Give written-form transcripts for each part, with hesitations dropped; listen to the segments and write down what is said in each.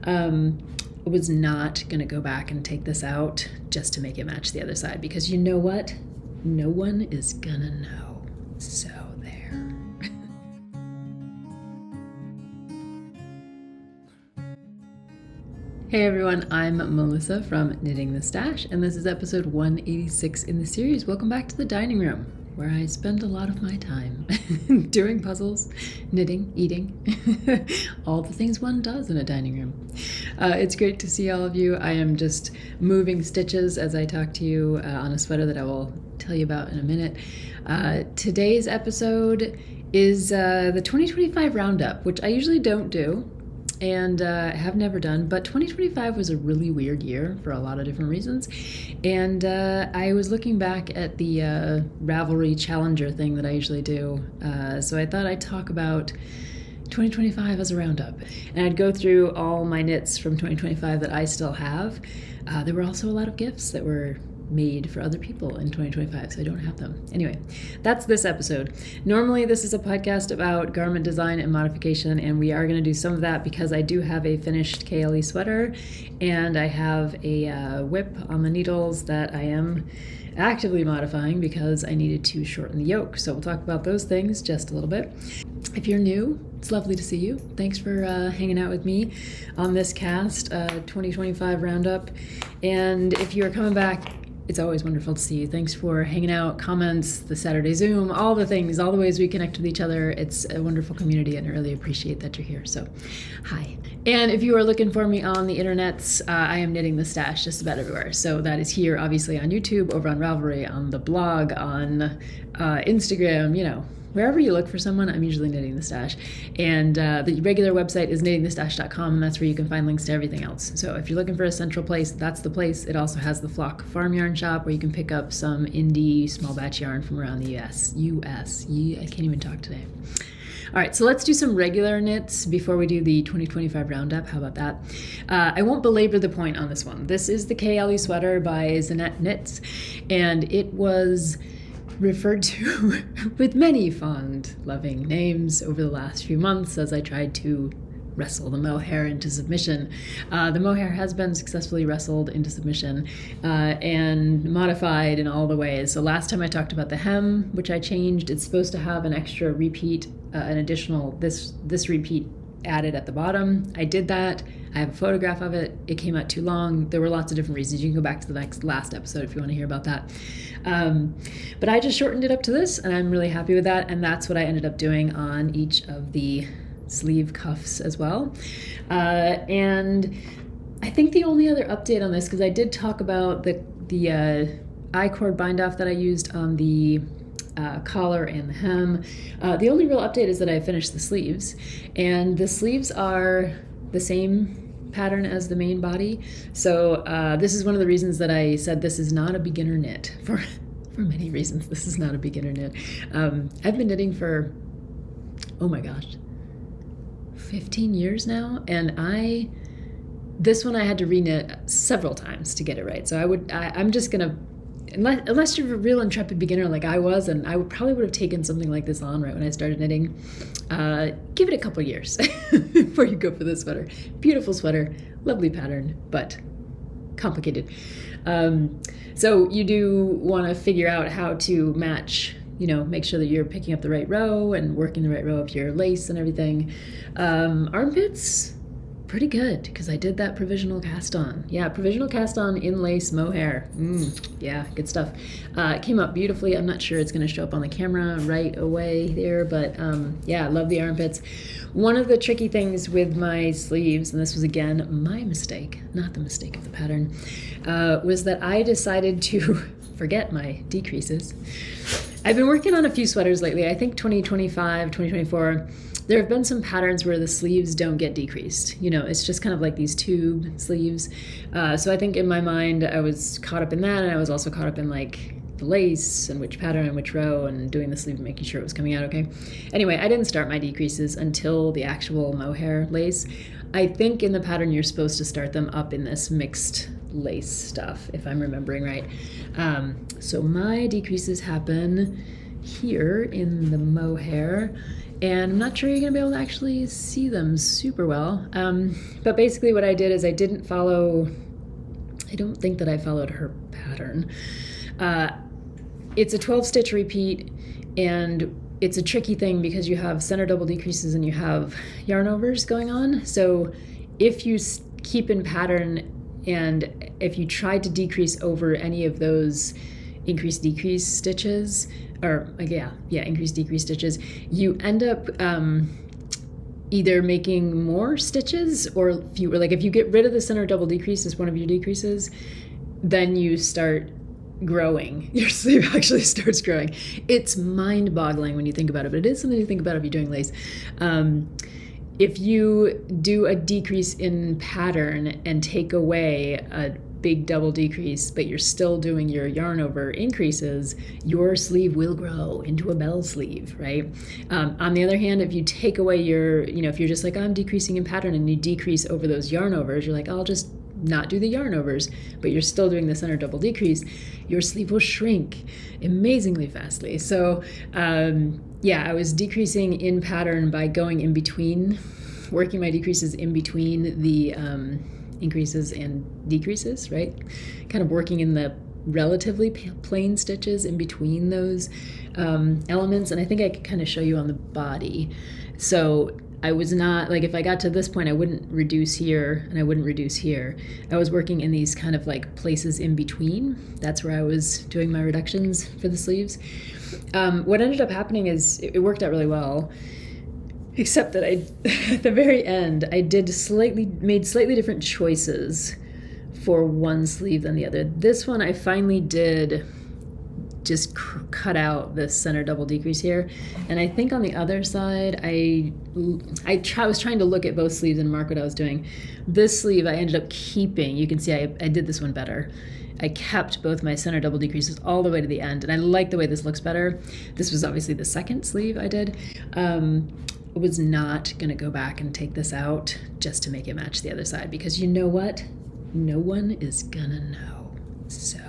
I was not going to go back and take this out just to make it match the other side, because you know what? No one is gonna know. So there. Hey everyone, I'm Melissa from Knitting the Stash, and this is episode 186 in the series. Welcome back to the dining room, where I spend a lot of my time doing puzzles, knitting, eating, all the things one does in a dining room. It's great to see all of you. I am just moving stitches as I talk to you on a sweater that I will tell you about in a minute. Today's episode is the 2025 roundup, which I usually don't do and have never done, but 2025 was a really weird year for a lot of different reasons. And I was looking back at the Ravelry Challenger thing that I usually do, so I thought I'd talk about 2025 as a roundup. And I'd go through all my knits from 2025 that I still have. There were also a lot of gifts that were made for other people in 2025, so I don't have them. Anyway, that's this episode. Normally this is a podcast about garment design and modification, and we are going to do some of that because I do have a finished Caeli sweater, and I have a whip on the needles that I am actively modifying because I needed to shorten the yoke. So we'll talk about those things just a little bit. If you're new, it's lovely to see you. Thanks for hanging out with me on this cast, 2025 roundup. And if you are coming back, it's always wonderful to see you. Thanks for hanging out, comments, the Saturday Zoom, all the things, all the ways we connect with each other. It's a wonderful community, and I really appreciate that you're here. So, hi. And if you are looking for me on the internets, I am Knitting the Stash just about everywhere. So that is here, obviously, on YouTube, over on Ravelry, on the blog, on Instagram, you know. Wherever you look for someone, I'm usually Knitting the Stash. And the regular website is knittingthestash.com, and that's where you can find links to everything else. So if you're looking for a central place, that's the place. It also has the Flock Farm Yarn Shop, where you can pick up some indie small batch yarn from around the US. I can't even talk today. All right, so let's do some regular knits before we do the 2025 roundup. How about that? I won't belabor the point on this one. This is the Caeli sweater by Zaneteknits, and it was referred to with many fond, loving names over the last few months as I tried to wrestle the mohair into submission. The mohair has been successfully wrestled into submission and modified in all the ways. So last time I talked about the hem, which I changed. It's supposed to have an extra repeat, an additional, this repeat added at the bottom. I did that. I have a photograph of it. It came out too long. There were lots of different reasons. You can go back to the last episode if you want to hear about that. But I just shortened it up to this, and I'm really happy with that. And that's what I ended up doing on each of the sleeve cuffs as well. And I think the only other update on this, because I did talk about the I-cord bind off that I used on the collar and the hem. The only real update is that I finished the sleeves, and the sleeves are the same pattern as the main body. So this is one of the reasons that I said this is not a beginner knit. For many reasons, this is not a beginner knit. I've been knitting for, oh my gosh, 15 years now, and this one I had to reknit several times to get it right. So I'm just gonna, unless you're a real intrepid beginner like I was, and I probably would have taken something like this on right when I started knitting, give it a couple years before you go for this sweater. Beautiful sweater, lovely pattern, but complicated. So you do want to figure out how to match, make sure that you're picking up the right row and working the right row of your lace and everything. Armpits, pretty good, because I did that provisional cast on. Yeah, provisional cast on in lace mohair. Yeah, good stuff. It came out beautifully. I'm not sure it's going to show up on the camera right away there, but yeah, I love the armpits. One of the tricky things with my sleeves, and this was again my mistake, not the mistake of the pattern, was that I decided to forget my decreases. I've been working on a few sweaters lately. I think 2025, 2024, there have been some patterns where the sleeves don't get decreased. It's just kind of like these tube sleeves. So I think in my mind, I was caught up in that, and I was also caught up in like the lace and which pattern and which row and doing the sleeve and making sure it was coming out okay. Anyway, I didn't start my decreases until the actual mohair lace. I think in the pattern you're supposed to start them up in this mixed lace stuff, if I'm remembering right. So my decreases happen here in the mohair, and I'm not sure you're gonna be able to actually see them super well. But basically what I did is I don't think that I followed her pattern. It's a 12 stitch repeat, and it's a tricky thing because you have center double decreases and you have yarn overs going on. So if you keep in pattern and if you try to decrease over any of those increase decrease stitches, or increase decrease stitches, you end up either making more stitches or fewer. Like if you get rid of the center double decrease as one of your decreases, then you start growing. Your sleeve actually starts growing. It's mind-boggling when you think about it, but it is something to think about if you're doing lace. If you do a decrease in pattern and take away a big double decrease, but you're still doing your yarn over increases, your sleeve will grow into a bell sleeve, right? On the other hand, if you take away if you're just like, I'm decreasing in pattern, and you decrease over those yarn overs, you're like, I'll just not do the yarn overs, but you're still doing the center double decrease, your sleeve will shrink amazingly fastly. So I was decreasing in pattern by going in between, working my decreases in between the increases and decreases, right? Kind of working in the relatively plain stitches in between those elements. And I think I could kind of show you on the body. So I was not, like, if I got to this point, I wouldn't reduce here and I wouldn't reduce here. I was working in these kind of like places in between. That's where I was doing my reductions for the sleeves. What ended up happening is it worked out really well, except that at the very end, I made slightly different choices for one sleeve than the other. This one I finally did just cut out this center double decrease here, and I think on the other side I was trying to look at both sleeves and mark what I was doing. This sleeve I ended up keeping. You can see I did this one better. I kept both my center double decreases all the way to the end, and I like the way this looks better. This was obviously the second sleeve I did. I was not gonna go back and take this out just to make it match the other side, because you know what? No one is gonna know. So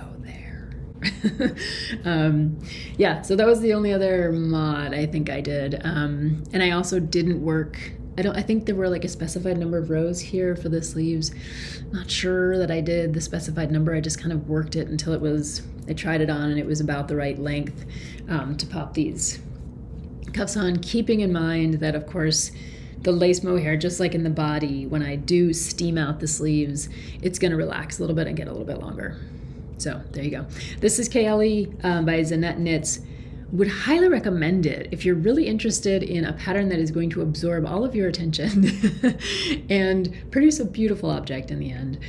so that was the only other mod I think I did. And I also didn't work, I think there were like a specified number of rows here for the sleeves. Not sure that I did the specified number. I just kind of worked it until I tried it on and it was about the right length to pop these cuffs on, keeping in mind that, of course, the lace mohair, just like in the body, when I do steam out the sleeves, it's going to relax a little bit and get a little bit longer. So there you go. This is Caeli by Zaneteknits. Would highly recommend it if you're really interested in a pattern that is going to absorb all of your attention and produce a beautiful object in the end.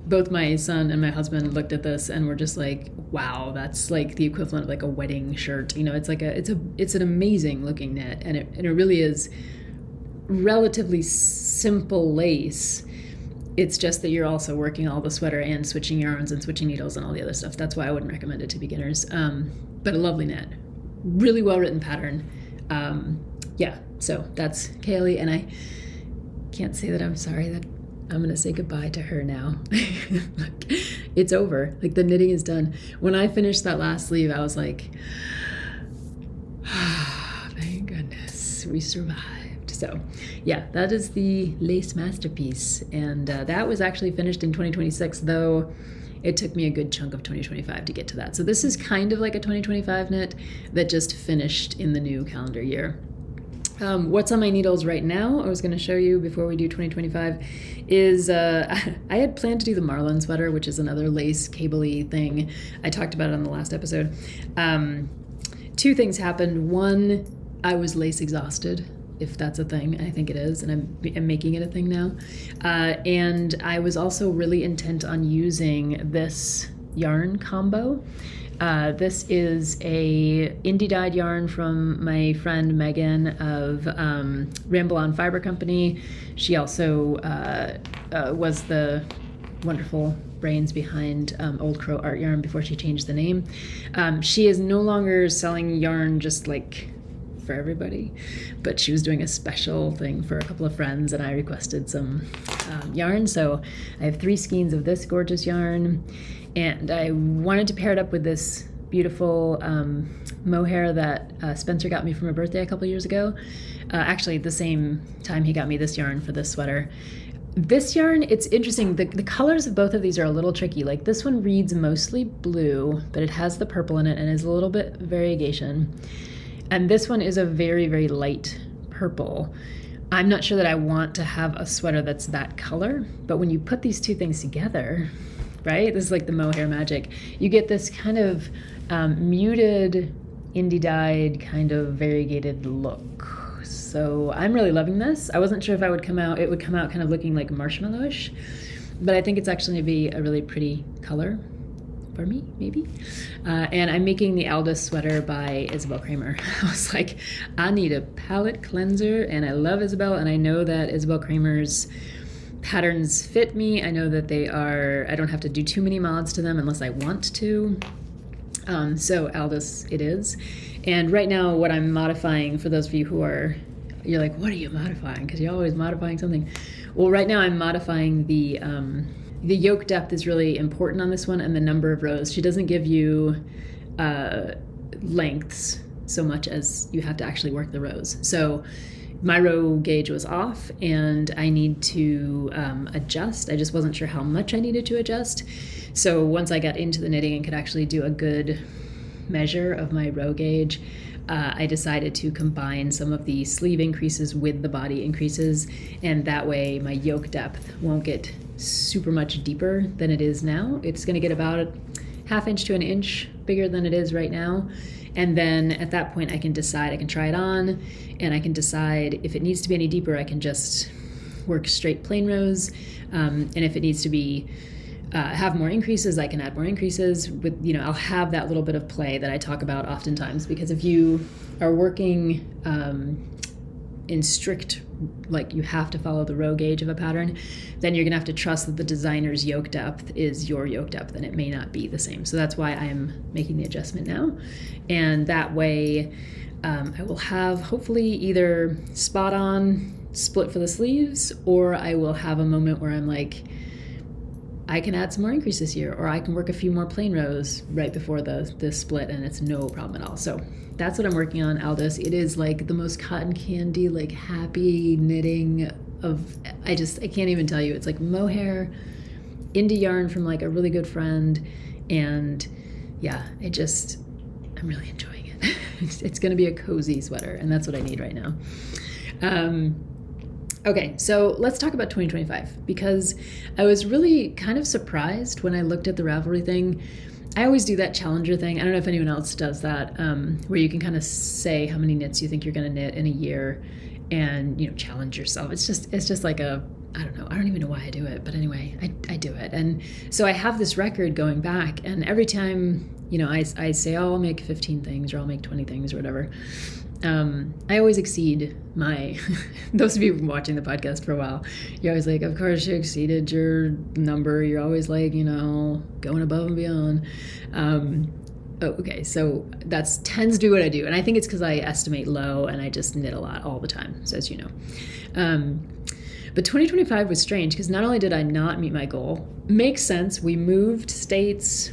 Both my son and my husband looked at this and were just like, wow, that's like the equivalent of like a wedding shirt. You know, it's like it's an amazing looking knit, and it really is relatively simple lace. It's just that you're also working all the sweater and switching yarns and switching needles and all the other stuff. That's why I wouldn't recommend it to beginners. But a lovely knit. Really well written pattern. So that's Caeli, and I can't say that I'm sorry that I'm going to say goodbye to her now. Like, it's over. Like, the knitting is done. When I finished that last sleeve, I was like, thank goodness we survived. So yeah, that is the lace masterpiece, and that was actually finished in 2026, though it took me a good chunk of 2025 to get to that. So this is kind of like a 2025 knit that just finished in the new calendar year. What's on my needles right now, I was going to show you before we do 2025, is I had planned to do the Marlin sweater, which is another lace cable-y thing. I talked about it on the last episode. Two things happened. One, I was lace exhausted, if that's a thing. I think it is, and I'm making it a thing now. And I was also really intent on using this yarn combo. This is a indie dyed yarn from my friend Megan of Ramble On Fiber Company. She also was the wonderful brains behind Old Crow Art Yarn before she changed the name. She is no longer selling yarn just like for everybody, but she was doing a special thing for a couple of friends, and I requested some yarn. So I have 3 skeins of this gorgeous yarn, and I wanted to pair it up with this beautiful mohair that Spencer got me for my birthday a couple years ago. Actually, the same time he got me this yarn for this sweater. This yarn, it's interesting. The colors of both of these are a little tricky. Like this one reads mostly blue, but it has the purple in it and is a little bit variegation. And this one is a very, very light purple. I'm not sure that I want to have a sweater that's that color, but when you put these two things together, right? This is like the mohair magic. You get this kind of muted, indie-dyed, kind of variegated look. So I'm really loving this. I wasn't sure if it would come out kind of looking like marshmallowish, but I think it's actually going to be a really pretty color for me, maybe. And I'm making the Aldous sweater by Isabell Kraemer. I was like, I need a palette cleanser, and I love Isabell, and I know that Isabell Kraemer's patterns fit me. I know that I don't have to do too many mods to them unless I want to. So Aldous it is. And right now what I'm modifying, for those of you you're like, what are you modifying? Because you're always modifying something. Well, right now I'm modifying the yoke depth is really important on this one, and the number of rows. She doesn't give you lengths so much as you have to actually work the rows. So my row gauge was off, and I need to adjust. I just wasn't sure how much I needed to adjust. So once I got into the knitting and could actually do a good measure of my row gauge, I decided to combine some of the sleeve increases with the body increases, and that way my yoke depth won't get super much deeper than it is now. It's going to get about a ½ inch to an inch bigger than it is right now. And then at that point I can try it on, and I can decide if it needs to be any deeper, I can just work straight plain rows. And if it needs to be have more increases, I can add more increases. I'll have that little bit of play that I talk about oftentimes, because if you are working in strict, like you have to follow the row gauge of a pattern, then you're gonna have to trust that the designer's yoke depth is your yoke depth, and it may not be the same. So that's why I'm making the adjustment now. And that way I will have hopefully either spot on split for the sleeves, or I will have a moment where I'm like, I can add some more increases here, or I can work a few more plain rows right before the split, and it's no problem at all. So that's what I'm working on, Aldous. It is like the most cotton candy, like happy knitting of, I can't even tell you. It's like mohair, indie yarn from like a really good friend, and yeah, I'm really enjoying it. It's gonna be a cozy sweater, and that's what I need right now. Okay, so let's talk about 2025, because I was really kind of surprised when I looked at the Ravelry thing. I always do that challenger thing. I don't know if anyone else does that, where you can kind of say how many knits you think you're going to knit in a year, and challenge yourself. It's just like I don't even know why I do it, but anyway, I do it. And so I have this record going back, and every time I say, oh, I'll make 15 things, or I'll make 20 things, or whatever. I always exceed my, those of you who've been watching the podcast for a while, you're always like, of course you exceeded your number. You're always like, going above and beyond. Okay, so that tends to be what I do. And I think it's because I estimate low, and I just knit a lot all the time, so as you know. But 2025 was strange, because not only did I not meet my goal, makes sense, we moved states,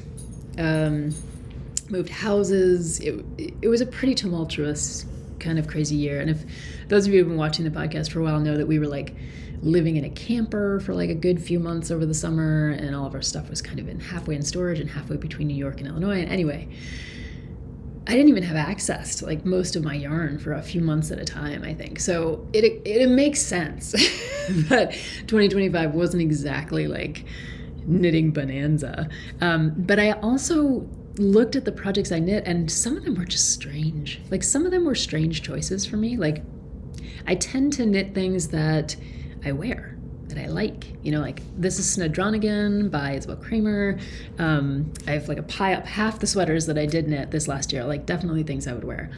moved houses. It was a pretty tumultuous, kind of crazy year. And if those of you who've been watching the podcast for a while know that we were like living in a camper for like a good few months over the summer, and all of our stuff was kind of halfway in storage and halfway between New York and Illinois. And anyway, I didn't even have access to like most of my yarn for a few months at a time, I think. So it makes sense that 2025 wasn't exactly like knitting bonanza. But I also looked at the projects I knit, and some of them were just strange. Like some of them were strange choices for me. Like I tend to knit things that I wear, that I like. Like this is Snadronigan by Isabell Kraemer. I have like a pie up half the sweaters that I did knit this last year, like definitely things I would wear.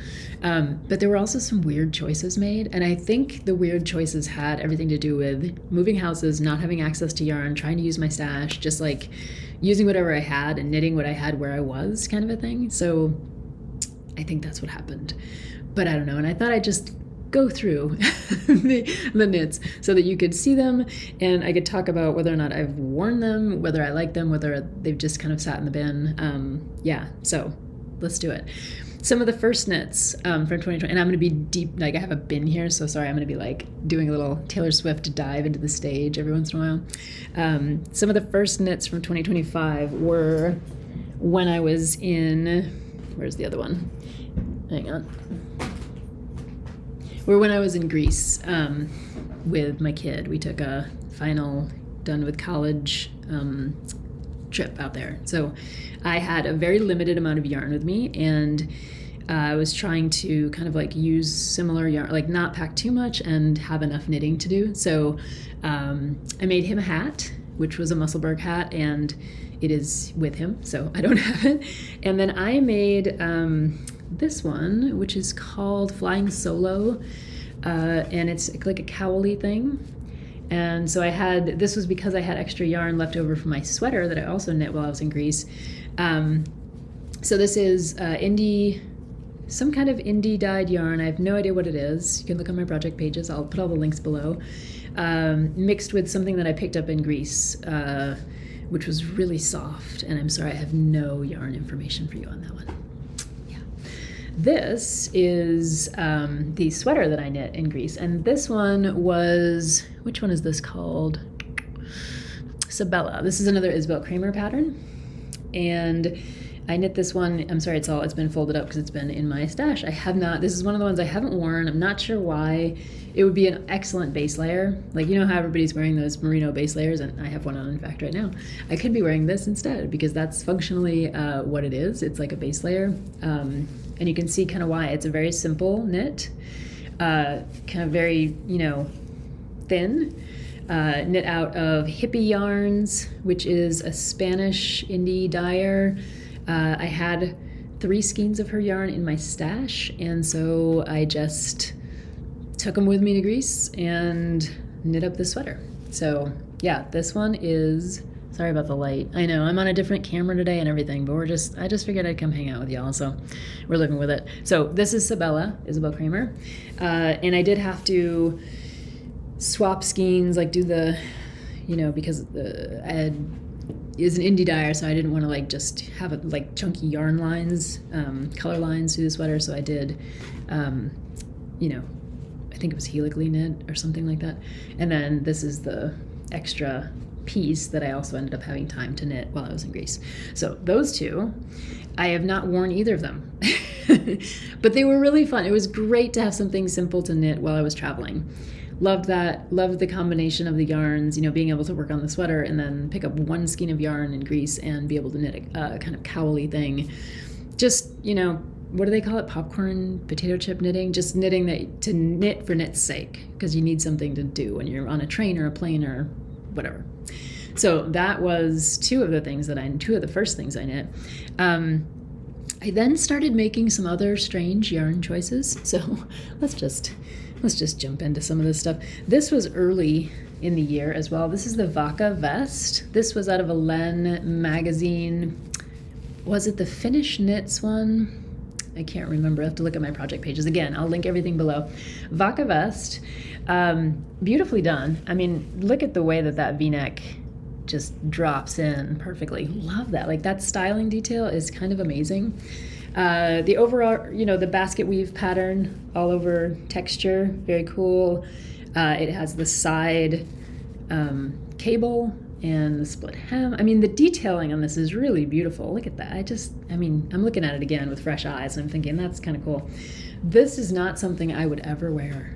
But there were also some weird choices made, and I think the weird choices had everything to do with moving houses, not having access to yarn, trying to use my stash, just like using whatever I had and knitting what I had where I was, kind of a thing. So I think that's what happened. But I don't know, and I thought I'd just go through the knits so that you could see them, and I could talk about whether or not I've worn them, whether I like them, whether they've just kind of sat in the bin. Yeah, so let's do it. Some of the first knits from 2020, and I'm going to be deep, like I have a bin here, so sorry, I'm going to be like doing a little Taylor Swift dive into the stage every once in a while. Some of the first knits from 2025 were when I was in, where's the other one? Hang on. Were when I was in Greece with my kid. We took a final done with college trip out there. So I had a very limited amount of yarn with me, and I was trying to kind of like use similar yarn, like not pack too much and have enough knitting to do. So I made him a hat, which was a Musselburgh hat, and it is with him, so I don't have it. And then I made this one, which is called Flying Solo, and it's like a Caeli thing. And so this was because I had extra yarn left over from my sweater that I also knit while I was in Greece. So this is some kind of indie dyed yarn. I have no idea what it is. You can look on my project pages. I'll put all the links below. Mixed with something that I picked up in Greece, which was really soft. And I'm sorry, I have no yarn information for you on that one. This is the sweater that I knit in Greece, and this one was, which one is this called? Isabell. This is another Isabell Kraemer pattern, and I knit this one. I'm sorry, it's been folded up because it's been in my stash. This is one of the ones I haven't worn. I'm not sure why. It would be an excellent base layer. Like, you know how everybody's wearing those merino base layers, and I have one on, in fact, right now. I could be wearing this instead because that's functionally what it is. It's like a base layer. And you can see kind of why. It's a very simple knit, kind of very, thin, knit out of Hippie Yarns, which is a Spanish indie dyer. I had 3 skeins of her yarn in my stash, and so I just took them with me to Greece and knit up this sweater. So yeah, this one is, sorry about the light. I know I'm on a different camera today and everything, but I just figured I'd come hang out with y'all, so we're living with it. So this is Isabell Kraemer, and I did have to swap skeins, like do the, because I is an indie dyer, so I didn't want to like just have it like chunky yarn lines, color lines through the sweater, so I did, I think it was helically knit or something like that. And then this is the extra piece that I also ended up having time to knit while I was in Greece. So those two, I have not worn either of them, but they were really fun. It was great to have something simple to knit while I was traveling. Loved that, loved the combination of the yarns, being able to work on the sweater and then pick up 1 skein of yarn in Greece and be able to knit a kind of Caeli thing. Just, what do they call it? Popcorn, potato chip knitting? Just knitting to knit for knit's sake, because you need something to do when you're on a train or a plane or whatever. So that was two of the first things I knit. I then started making some other strange yarn choices. So let's just jump into some of this stuff. This was early in the year as well. This is the Vaka vest. This was out of a Len magazine. Was it the Finnish Knits one? I can't remember. I have to look at my project pages. Again, I'll link everything below. Vaka vest, beautifully done. I mean, look at the way that V-neck just drops in perfectly. Love that. Like, that styling detail is kind of amazing. The overall, the basket weave pattern all over texture, very cool. It has the side cable and the split hem. I mean, the detailing on this is really beautiful. Look at that. I'm looking at it again with fresh eyes and I'm thinking that's kind of cool. This is not something I would ever wear.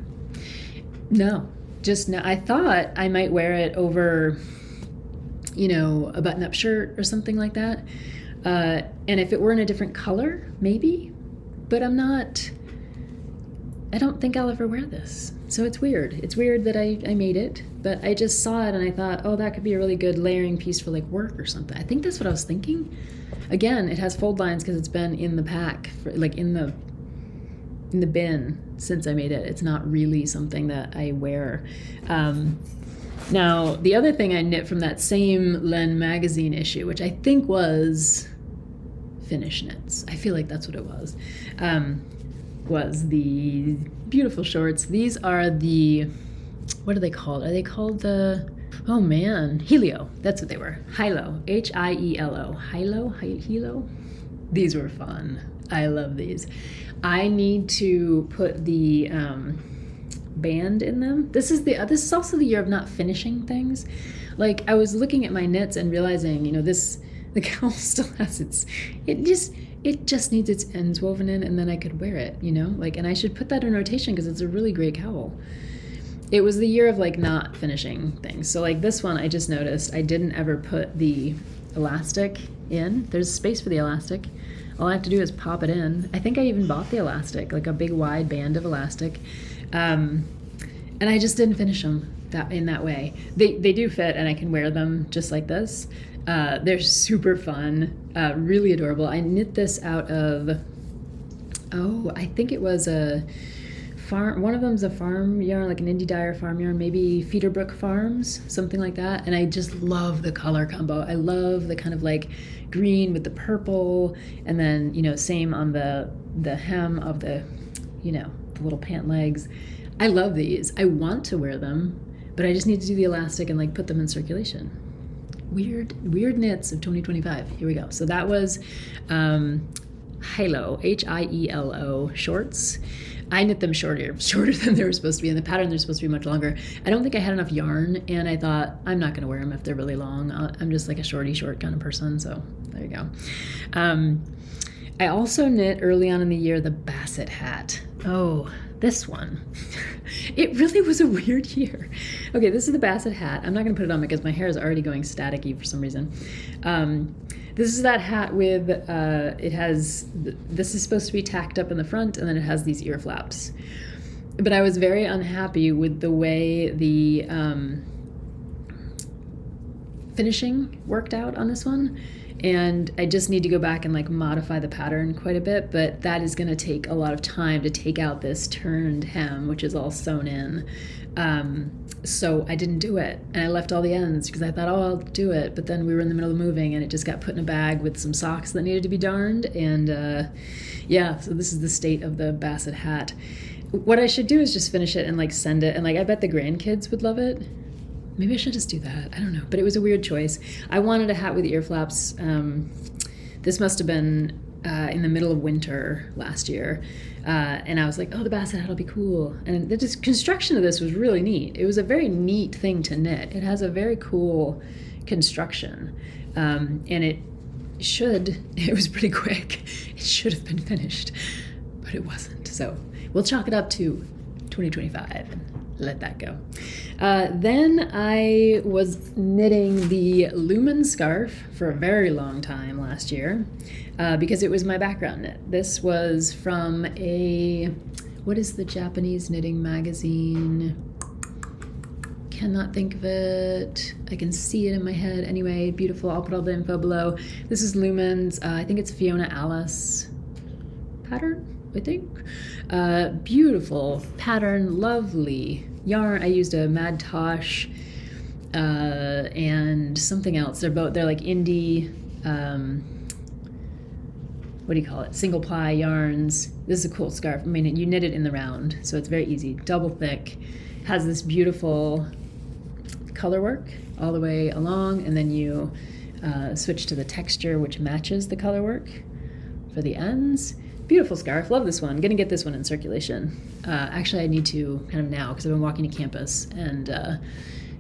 No, just no. I thought I might wear it over, a button-up shirt or something like that. And if it were in a different color, maybe, but I don't think I'll ever wear this. So it's weird. It's weird that I made it, but I just saw it and I thought, oh, that could be a really good layering piece for like work or something. I think that's what I was thinking. Again, it has fold lines because it's been in the pack, in the bin since I made it. It's not really something that I wear. Now, the other thing I knit from that same Len magazine issue, which I think was Finnish Knits, I feel like that's what it was the beautiful shorts. These are what are they called? Are they called Helio. That's what they were. Hilo, Hielo. Hilo? These were fun. I love these. I need to put the band in them. This is also the year of not finishing things. Like, I was looking at my knits and realizing, the cowl still has it just needs its ends woven in, and then I could wear it, and I should put that in rotation because it's a really great cowl. It was the year of not finishing things. So this one, I just noticed I didn't ever put the elastic in. There's space for the elastic. All I have to do is pop it in. I think I even bought the elastic, a big wide band of elastic. And I just didn't finish them in that way. They do fit, and I can wear them just like this. They're super fun, really adorable. I knit this out of, I think it was a farm. One of them's a farm yarn, like an indie dyer farm yarn, maybe Feederbrook Farms, something like that. And I just love the color combo. I love the kind of green with the purple, and then same on the hem of the the little pant legs. I love these. I want to wear them, but I just need to do the elastic and put them in circulation. Weird knits of 2025. Here we go. So that was Hielo, Hielo shorts. I knit them shorter than they were supposed to be. In the pattern, they're supposed to be much longer. I don't think I had enough yarn, and I thought, I'm not going to wear them if they're really long. I'm just a short kind of person, so there you go. I also knit early on in the year the Basset hat. Oh, this one. It really was a weird year. Okay, this is the Basset hat. I'm not going to put it on because my hair is already going staticky for some reason. This is that hat with, this is supposed to be tacked up in the front, and then it has these ear flaps. But I was very unhappy with the way the finishing worked out on this one. And I just need to go back and modify the pattern quite a bit, but that is going to take a lot of time to take out this turned hem, which is all sewn in. So I didn't do it, and I left all the ends because I thought, I'll do it, but then we were in the middle of moving, and it just got put in a bag with some socks that needed to be darned, and so this is the state of the Basset hat. What I should do is just finish it and send it, and I bet the grandkids would love it. Maybe I should just do that. I don't know. But it was a weird choice. I wanted a hat with ear flaps. This must have been in the middle of winter last year. And I was like, the Basset hat will be cool. And the construction of this was really neat. It was a very neat thing to knit. It has a very cool construction. And it was pretty quick. It should have been finished, but it wasn't. So we'll chalk it up to 2025 and let that go. Then I was knitting the Lumen scarf for a very long time last year because it was my background knit. This was from what is the Japanese knitting magazine? Cannot think of it. I can see it in my head. Anyway, beautiful. I'll put all the info below. This is Lumen's, I think it's Fiona Alice pattern, I think. Beautiful pattern, lovely yarn. I used a Mad Tosh and something else. They're indie, what do you call it? Single ply yarns. This is a cool scarf. I mean, you knit it in the round, so it's very easy. Double thick, has this beautiful color work all the way along, and then you switch to the texture, which matches the color work for the ends. Beautiful scarf. Love this one. Gonna get this one in circulation. Actually, I need to kind of now because I've been walking to campus and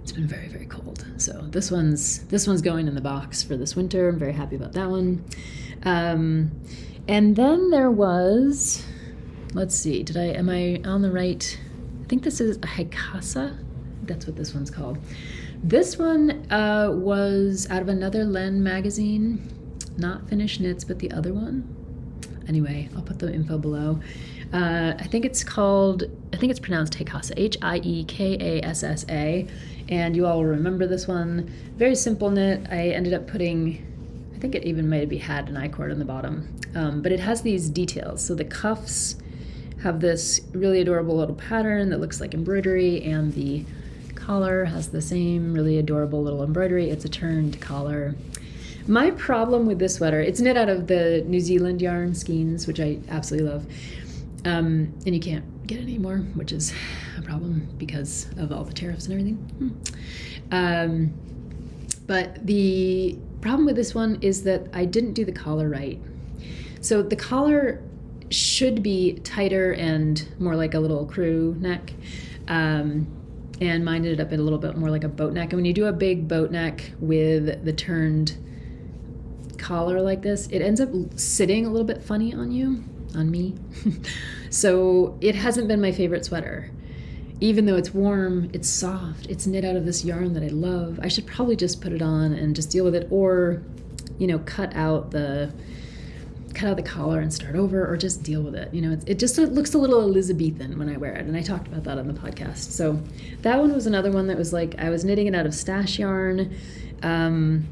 it's been very, very cold. So this one's going in the box for this winter. I'm very happy about that one. And then there was, let's see, am I on the right? I think this is a Hikasa. That's what this one's called. This one was out of another Len magazine, not Finished Knits, but the other one. Anyway, I'll put the info below. I think it's pronounced Hikasa, Hiekassa, and you all will remember this one. Very simple knit. I ended up putting, I think it even maybe had an I-cord on the bottom, but it has these details. So the cuffs have this really adorable little pattern that looks like embroidery, and the collar has the same really adorable little embroidery. It's a turned collar. My problem with this sweater, it's knit out of the New Zealand yarn skeins, which I absolutely love, and you can't get it anymore, which is a problem because of all the tariffs and everything. But the problem with this one is that I didn't do the collar right. So the collar should be tighter and more like a little crew neck. And mine ended up a little bit more like a boat neck. And when you do a big boat neck with the turned collar like this, it ends up sitting a little bit funny on me. So it hasn't been my favorite sweater. Even though it's warm, it's soft, it's knit out of this yarn that I love. I should probably just put it on and just deal with it, or, cut out the collar and start over, or just deal with it. It looks a little Elizabethan when I wear it, and I talked about that on the podcast. So that one was another one that was like, I was knitting it out of stash yarn, and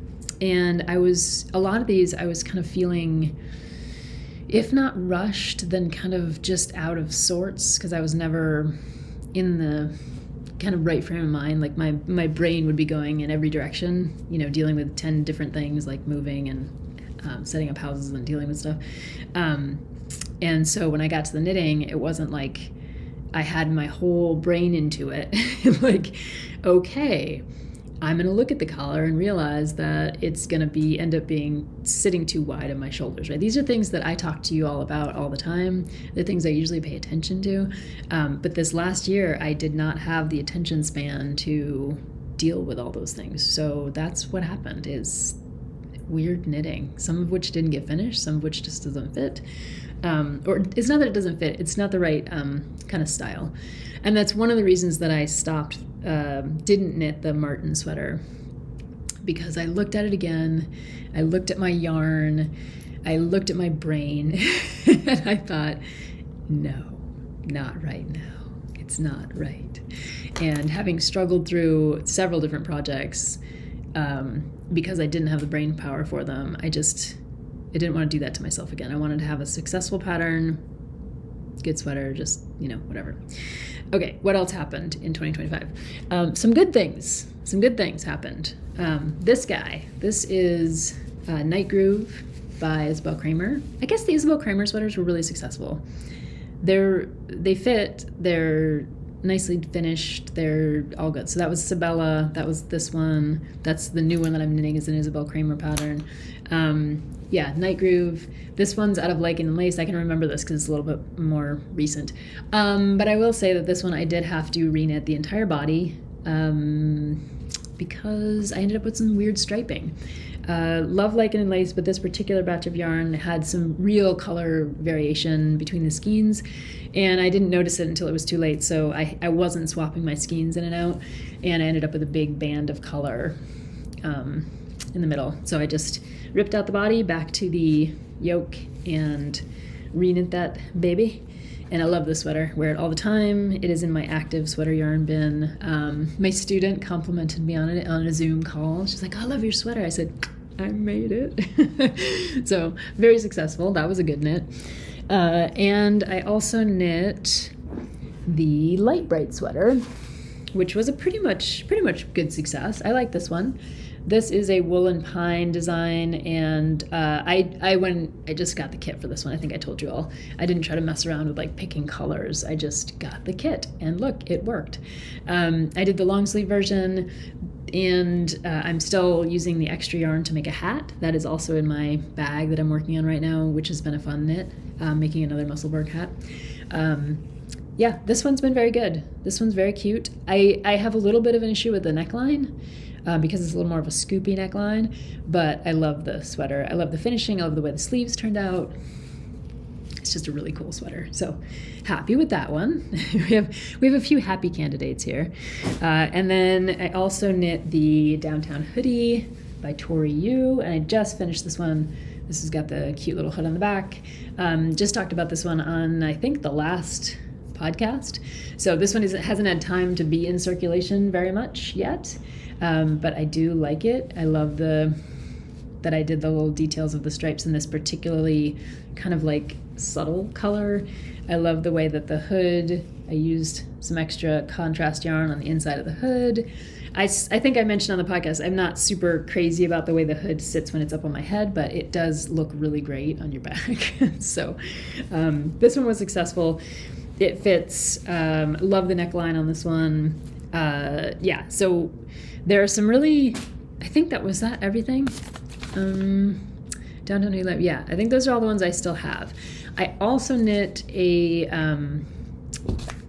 a lot of these I was kind of feeling, if not rushed, then kind of just out of sorts, because I was never in the kind of right frame of mind. Like my brain would be going in every direction, dealing with 10 different things, like moving and setting up houses and dealing with stuff. And so when I got to the knitting, it wasn't like I had my whole brain into it. Like, okay, I'm going to look at the collar and realize that it's going to end up being sitting too wide on my shoulders, right? These are things that I talk to you all about all the time. They're things I usually pay attention to. But this last year, I did not have the attention span to deal with all those things. So that's what happened, is weird knitting, some of which didn't get finished, some of which just doesn't fit. Or it's not that it doesn't fit, it's not the right kind of style. And that's one of the reasons that I stopped, didn't knit the Martin sweater, because I looked at it again, I looked at my yarn, I looked at my brain, and I thought, no, not right now. It's not right. And having struggled through several different projects, because I didn't have the brain power for them, I didn't want to do that to myself again. I wanted to have a successful pattern, good sweater, just, whatever. Okay, what else happened in 2025? Some good things happened. This is Night Groove by Isabell Kraemer. I guess the Isabell Kraemer sweaters were really successful. They fit, they're nicely finished, they're all good. So that was Isabella, that was this one, that's the new one that I'm knitting, is an Isabell Kraemer pattern. Night Groove. This one's out of Lichen and Lace. I can remember this because it's a little bit more recent. But I will say that this one I did have to reknit the entire body because I ended up with some weird striping. Love Lichen and Lace, but this particular batch of yarn had some real color variation between the skeins, and I didn't notice it until it was too late, so I wasn't swapping my skeins in and out, and I ended up with a big band of color in the middle. So I just ripped out the body, back to the yoke, and reknit that baby. And I love this sweater, wear it all the time. It is in my active sweater yarn bin. My student complimented me on it on a Zoom call. She's like, "Oh, I love your sweater." I said, "I made it." So very successful. That was a good knit. And I also knit the Light Bright sweater, which was a pretty much good success. I like this one. This is a woolen pine design, and I just got the kit for this one. I think I told you all. I didn't try to mess around with like picking colors. I just got the kit, and look, it worked. I did the long sleeve version, and I'm still using the extra yarn to make a hat. That is also in my bag that I'm working on right now, which has been a fun knit, making another Musselburgh hat. This one's been very good. This one's very cute. I have a little bit of an issue with the neckline, because it's a little more of a scoopy neckline, but I love the sweater. I love the finishing. I love the way the sleeves turned out. It's just a really cool sweater. So happy with that one. we have a few happy candidates here. And then I also knit the Downtown Hoodie by Tori Yu, and I just finished this one. This has got the cute little hood on the back. Just talked about this one on, I think, the last podcast. So this one hasn't had time to be in circulation very much yet. But I do like it. I love that I did the little details of the stripes in this particularly kind of like subtle color. I love the way that the hood, I used some extra contrast yarn on the inside of the hood. I think I mentioned on the podcast, I'm not super crazy about the way the hood sits when it's up on my head, but it does look really great on your back. So this one was successful. It fits. Love the neckline on this one. So there are some really, I think that was everything. Did Downtown New Life. Yeah, I think those are all the ones I still have. I also knit a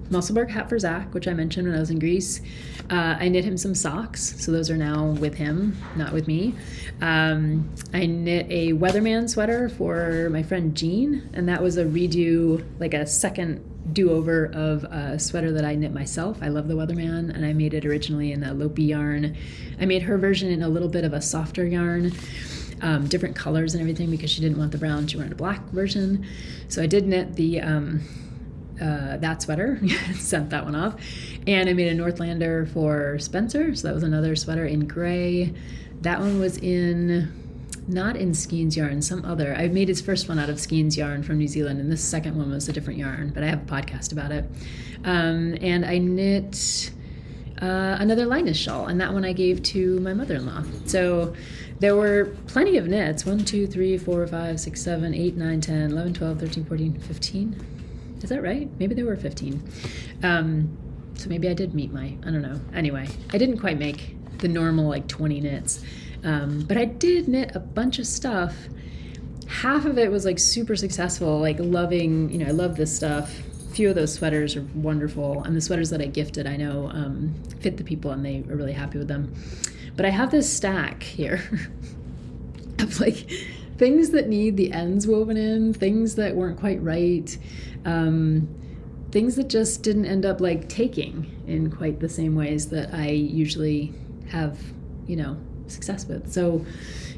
Musselburgh hat for Zach, which I mentioned when I was in Greece. I knit him some socks, so those are now with him, not with me. I knit a Weatherman sweater for my friend Jean, and that was a redo, like a second do-over of a sweater that I knit myself. I love the Weatherman, and I made it originally in a Lopi yarn. I made her version in a little bit of a softer yarn, different colors and everything, because she didn't want the brown, she wanted a black version. So I did knit the that sweater, sent that one off, and I made a Northlander for Spencer, so that was another sweater in gray. That one was not in Skeen's yarn, some other. I made his first one out of Skeen's yarn from New Zealand, and this second one was a different yarn, but I have a podcast about it. And I knit another Linus shawl, and that one I gave to my mother-in-law. So there were plenty of knits. 1, 2, 3, 4, 5, 6, 7, 8, 9, 10, 11, 12, 13, 14, 15. Is that right? Maybe there were 15. So maybe I did meet I don't know. Anyway, I didn't quite make the normal like 20 knits. But I did knit a bunch of stuff. Half of it was like super successful, like loving, I love this stuff. A few of those sweaters are wonderful. And the sweaters that I gifted, I know, fit the people and they are really happy with them. But I have this stack here of like things that need the ends woven in, things that weren't quite right, things that just didn't end up like taking in quite the same ways that I usually have, success with. So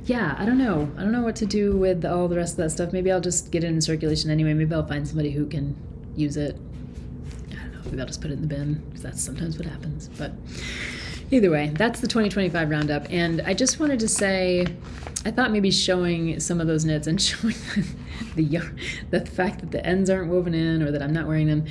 yeah, I don't know what to do with all the rest of that stuff. Maybe I'll just get it in circulation anyway. Maybe I'll find somebody who can use it. I don't know, maybe I'll just put it in the bin, because that's sometimes what happens. But either way, that's the 2025 roundup. And I just wanted to say, I thought maybe showing some of those knits and showing the fact that the ends aren't woven in or that I'm not wearing them.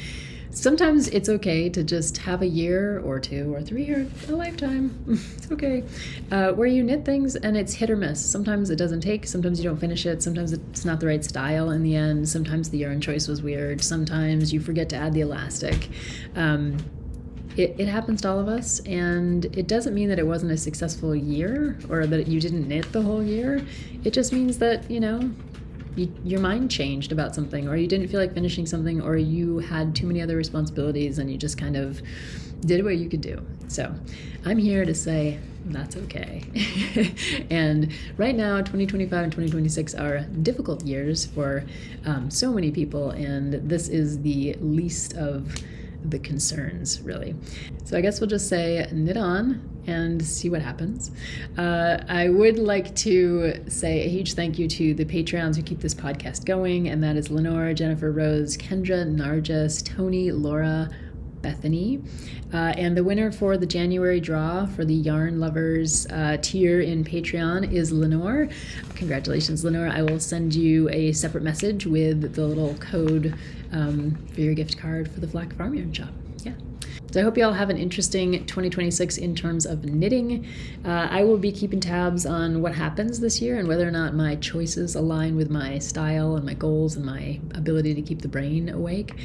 Sometimes it's okay to just have a year or 2 or 3 or a lifetime. It's okay. Where you knit things and it's hit or miss. Sometimes it doesn't take, sometimes you don't finish it, sometimes it's not the right style in the end, sometimes the yarn choice was weird, sometimes you forget to add the elastic. It happens to all of us, and it doesn't mean that it wasn't a successful year or that you didn't knit the whole year. It just means that, your mind changed about something, or you didn't feel like finishing something, or you had too many other responsibilities and you just kind of did what you could do. So I'm here to say that's okay. And right now, 2025 and 2026 are difficult years for so many people, and this is the least of the concerns, really. So I guess we'll just say knit on and see what happens. I would like to say a huge thank you to the Patreons who keep this podcast going, and that is Lenore, Jennifer, Rose, Kendra, Narjas, Tony, Laura, Bethany, and the winner for the January draw for the Yarn Lovers tier in Patreon is Lenore. Congratulations, Lenore. I will send you a separate message with the little code for your gift card for the Black Farm Yarn Shop. Yeah. So I hope you all have an interesting 2026 in terms of knitting. I will be keeping tabs on what happens this year and whether or not my choices align with my style and my goals and my ability to keep the brain awake.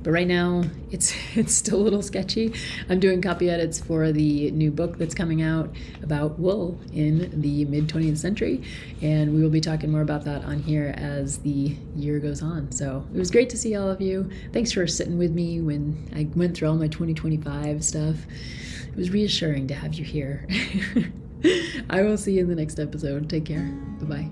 But right now, it's still a little sketchy. I'm doing copy edits for the new book that's coming out about wool in the mid-20th century, and we will be talking more about that on here as the year goes on. So it was great to see all of you. Thanks for sitting with me when I went through all my 2025 stuff. It was reassuring to have you here. I will see you in the next episode. Take care. Bye-bye.